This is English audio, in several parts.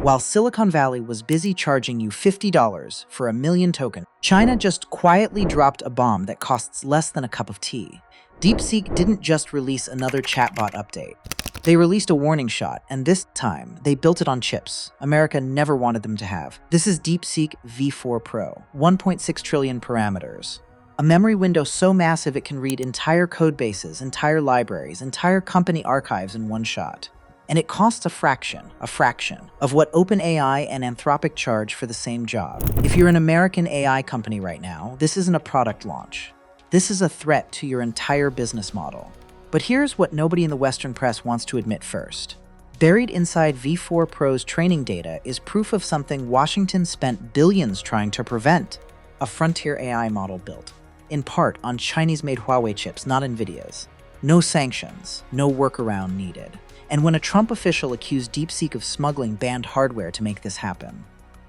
While Silicon Valley was busy charging you $50 for a million tokens, China just quietly dropped a bomb that costs less than a cup of tea. DeepSeek didn't just release another chatbot update. They released a warning shot, and this time, they built it on chips America never wanted them to have. This is DeepSeek V4 Pro, 1.6 trillion parameters. A memory window so massive it can read entire code bases, entire libraries, entire company archives in one shot. And it costs a fraction of what OpenAI and Anthropic charge for the same job. If you're an American AI company right now, this isn't a product launch. This is a threat to your entire business model. But here's what nobody in the Western press wants to admit first. Buried inside V4 Pro's training data is proof of something Washington spent billions trying to prevent: a frontier AI model built, in part, on Chinese-made Huawei chips, not Nvidia's. No sanctions, no workaround needed. And when a Trump official accused DeepSeek of smuggling banned hardware to make this happen,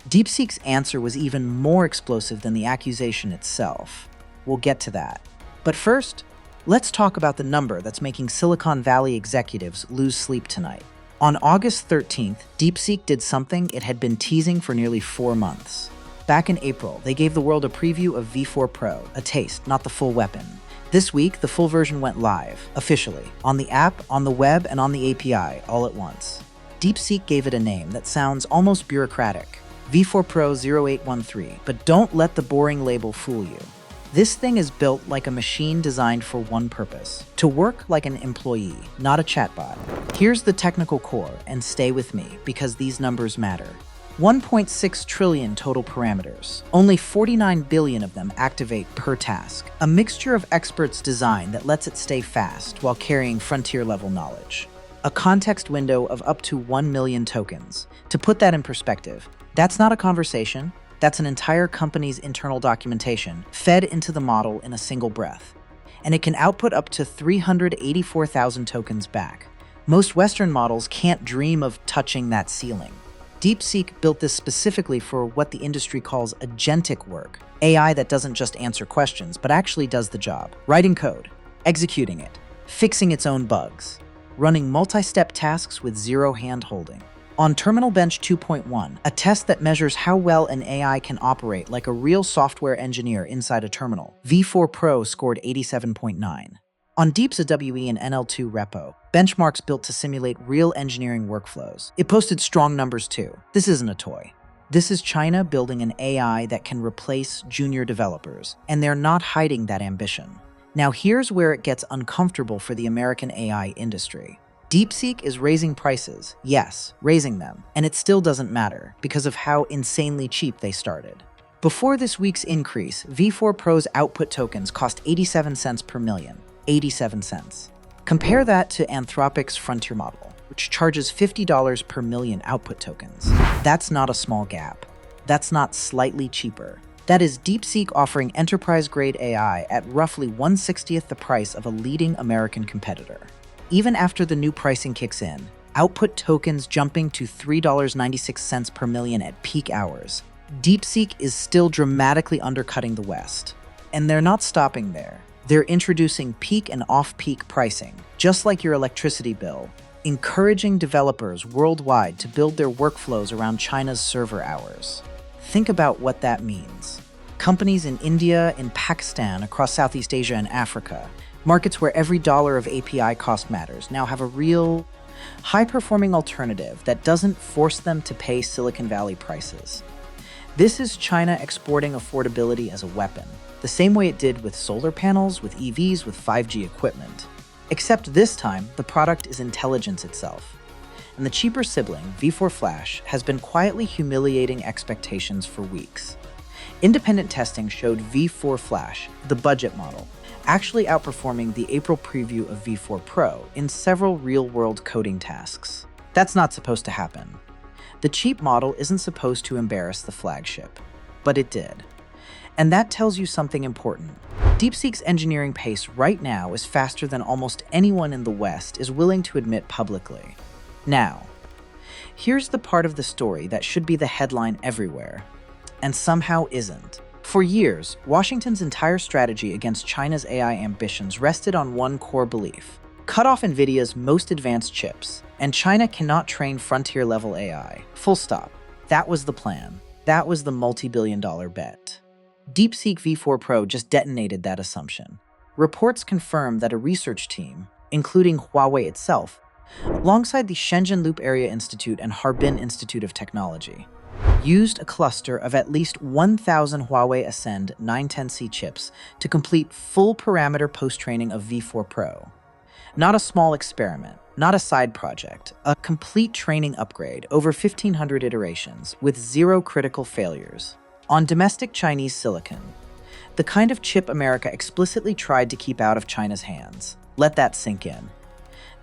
DeepSeek's answer was even more explosive than the accusation itself. We'll get to that. But first, let's talk about the number that's making Silicon Valley executives lose sleep tonight. On August 13th, DeepSeek did something it had been teasing for nearly 4 months. Back in April, they gave the world a preview of V4 Pro, a taste, not the full weapon. This week, the full version went live, officially, on the app, on the web, and on the API, all at once. DeepSeek gave it a name that sounds almost bureaucratic: V4 Pro 0813, but don't let the boring label fool you. This thing is built like a machine designed for one purpose: to work like an employee, not a chatbot. Here's the technical core, and stay with me, because these numbers matter. 1.6 trillion total parameters. Only 49 billion of them activate per task. A mixture of experts' design that lets it stay fast while carrying frontier-level knowledge. A context window of up to 1 million tokens. To put that in perspective, that's not a conversation. That's an entire company's internal documentation fed into the model in a single breath. And it can output up to 384,000 tokens back. Most Western models can't dream of touching that ceiling. DeepSeek built this specifically for what the industry calls agentic work, AI that doesn't just answer questions, but actually does the job. Writing code, executing it, fixing its own bugs, running multi-step tasks with zero hand-holding. On Terminal Bench 2.1, a test that measures how well an AI can operate like a real software engineer inside a terminal, V4 Pro scored 87.9. On Deep's WE and NL2 repo, benchmarks built to simulate real engineering workflows, it posted strong numbers too. This isn't a toy. This is China building an AI that can replace junior developers, and they're not hiding that ambition. Now here's where it gets uncomfortable for the American AI industry. DeepSeek is raising prices, yes, raising them, and it still doesn't matter because of how insanely cheap they started. Before this week's increase, V4 Pro's output tokens cost 87 cents per million. 87 cents. Compare that to Anthropic's frontier model, which charges $50 per million output tokens. That's not a small gap. That's not slightly cheaper. That is DeepSeek offering enterprise-grade AI at roughly 1/60th the price of a leading American competitor. Even after the new pricing kicks in, output tokens jumping to $3.96 per million at peak hours, DeepSeek is still dramatically undercutting the West. And they're not stopping there. They're introducing peak and off-peak pricing, just like your electricity bill, encouraging developers worldwide to build their workflows around China's server hours. Think about what that means. Companies in India, in Pakistan, across Southeast Asia and Africa, markets where every dollar of API cost matters, now have a real, high-performing alternative that doesn't force them to pay Silicon Valley prices. This is China exporting affordability as a weapon, the same way it did with solar panels, with EVs, with 5G equipment. Except this time, the product is intelligence itself. And the cheaper sibling, V4 Flash, has been quietly humiliating expectations for weeks. Independent testing showed V4 Flash, the budget model, actually outperforming the April preview of V4 Pro in several real-world coding tasks. That's not supposed to happen. The cheap model isn't supposed to embarrass the flagship, but it did. And that tells you something important. DeepSeek's engineering pace right now is faster than almost anyone in the West is willing to admit publicly. Now, here's the part of the story that should be the headline everywhere, and somehow isn't. For years, Washington's entire strategy against China's AI ambitions rested on one core belief: cut off Nvidia's most advanced chips, And China cannot train frontier-level AI. Full stop. That was the plan. That was the multi-billion-dollar bet. DeepSeek V4 Pro just detonated that assumption. Reports confirm that a research team, including Huawei itself, alongside the Shenzhen Loop Area Institute and Harbin Institute of Technology, used a cluster of at least 1,000 Huawei Ascend 910C chips to complete full parameter post-training of V4 Pro. Not a small experiment, not a side project, a complete training upgrade over 1,500 iterations with zero critical failures on domestic Chinese silicon, the kind of chip America explicitly tried to keep out of China's hands. Let that sink in.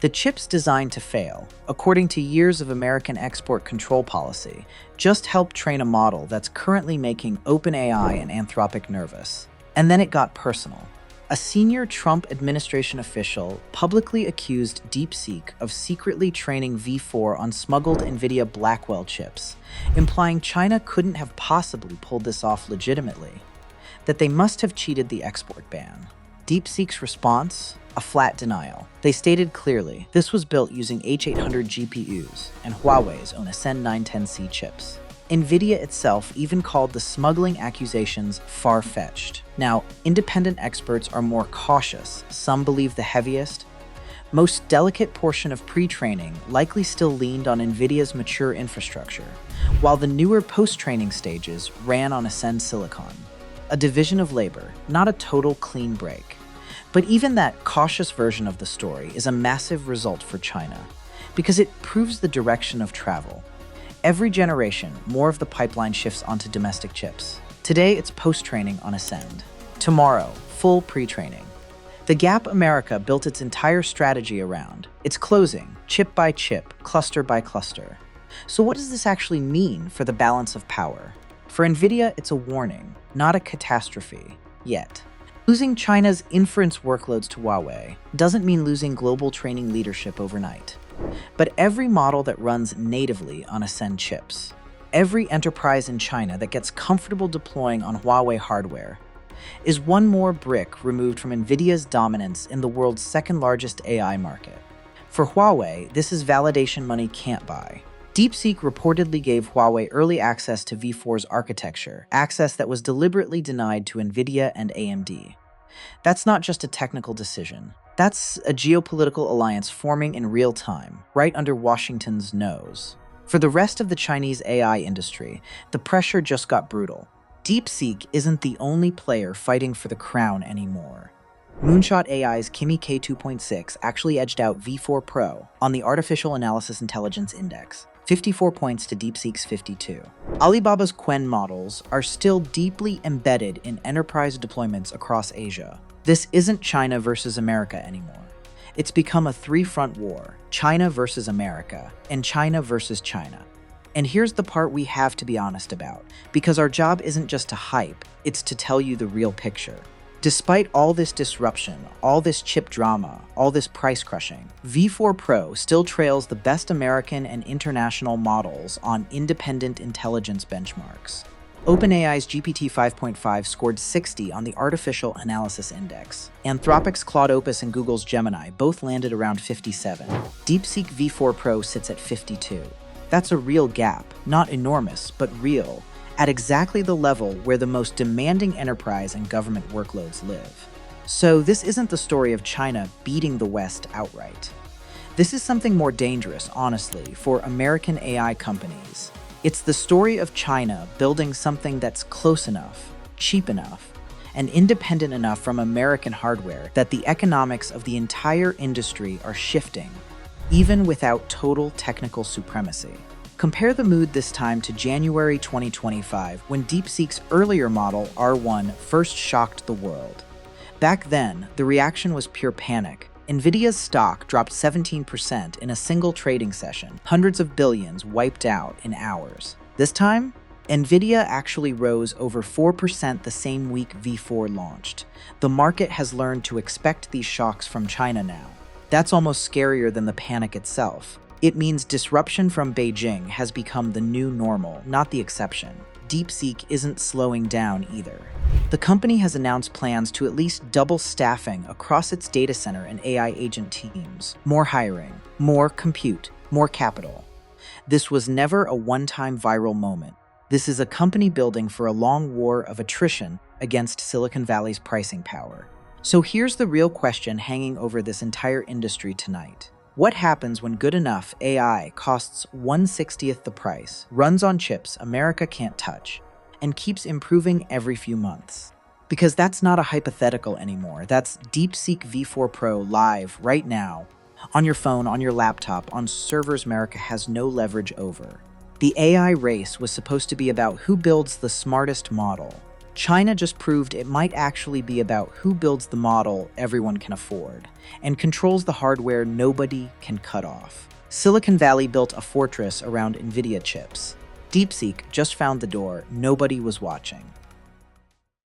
The chips designed to fail, according to years of American export control policy, just helped train a model that's currently making OpenAI and Anthropic nervous. And then it got personal. A senior Trump administration official publicly accused DeepSeek of secretly training V4 on smuggled Nvidia Blackwell chips, implying China couldn't have possibly pulled this off legitimately, that they must have cheated the export ban. DeepSeek's response? A flat denial. They stated clearly this was built using H800 GPUs and Huawei's own Ascend 910C chips. Nvidia itself even called the smuggling accusations far-fetched. Now, independent experts are more cautious. Some believe the heaviest, most delicate portion of pre-training likely still leaned on Nvidia's mature infrastructure, while the newer post-training stages ran on Ascend silicon. A division of labor, not a total clean break. But even that cautious version of the story is a massive result for China, because it proves the direction of travel. Every generation, more of the pipeline shifts onto domestic chips. Today, it's post-training on Ascend. Tomorrow, full pre-training. The gap America built its entire strategy around, it's closing, chip by chip, cluster by cluster. So what does this actually mean for the balance of power? For Nvidia, it's a warning, not a catastrophe, yet. Losing China's inference workloads to Huawei doesn't mean losing global training leadership overnight. But every model that runs natively on Ascend chips, every enterprise in China that gets comfortable deploying on Huawei hardware, is one more brick removed from Nvidia's dominance in the world's second-largest AI market. For Huawei, this is validation money can't buy. DeepSeek reportedly gave Huawei early access to V4's architecture, access that was deliberately denied to Nvidia and AMD. That's not just a technical decision. That's a geopolitical alliance forming in real time, right under Washington's nose. For the rest of the Chinese AI industry, the pressure just got brutal. DeepSeek isn't the only player fighting for the crown anymore. Moonshot AI's Kimi K2.6 actually edged out V4 Pro on the Artificial Analysis Intelligence Index, 54 points to DeepSeek's 52. Alibaba's Qwen models are still deeply embedded in enterprise deployments across Asia. This isn't China versus America anymore. It's become a three-front war, China versus America, and China versus China. And here's the part we have to be honest about, because our job isn't just to hype, it's to tell you the real picture. Despite all this disruption, all this chip drama, all this price crushing, V4 Pro still trails the best American and international models on independent intelligence benchmarks. OpenAI's GPT 5.5 scored 60 on the Artificial Analysis Index. Anthropic's Claude Opus and Google's Gemini both landed around 57. DeepSeek V4 Pro sits at 52. That's a real gap, not enormous, but real, at exactly the level where the most demanding enterprise and government workloads live. So this isn't the story of China beating the West outright. This is something more dangerous, honestly, for American AI companies. It's the story of China building something that's close enough, cheap enough, and independent enough from American hardware that the economics of the entire industry are shifting, even without total technical supremacy. Compare the mood this time to January 2025, when DeepSeek's earlier model, R1, first shocked the world. Back then, the reaction was pure panic. Nvidia's stock dropped 17% in a single trading session, hundreds of billions wiped out in hours. This time, Nvidia actually rose over 4% the same week V4 launched. The market has learned to expect these shocks from China now. That's almost scarier than the panic itself. It means disruption from Beijing has become the new normal, not the exception. DeepSeek isn't slowing down either. The company has announced plans to at least double staffing across its data center and AI agent teams. More hiring, more compute, more capital. This was never a one-time viral moment. This is a company building for a long war of attrition against Silicon Valley's pricing power. So here's the real question hanging over this entire industry tonight. What happens when good enough AI costs 1/60th the price, runs on chips America can't touch, and keeps improving every few months? Because that's not a hypothetical anymore. That's DeepSeek V4 Pro live right now, on your phone, on your laptop, on servers America has no leverage over. The AI race was supposed to be about who builds the smartest model. China just proved it might actually be about who builds the model everyone can afford, and controls the hardware nobody can cut off. Silicon Valley built a fortress around Nvidia chips. DeepSeek just found the door nobody was watching.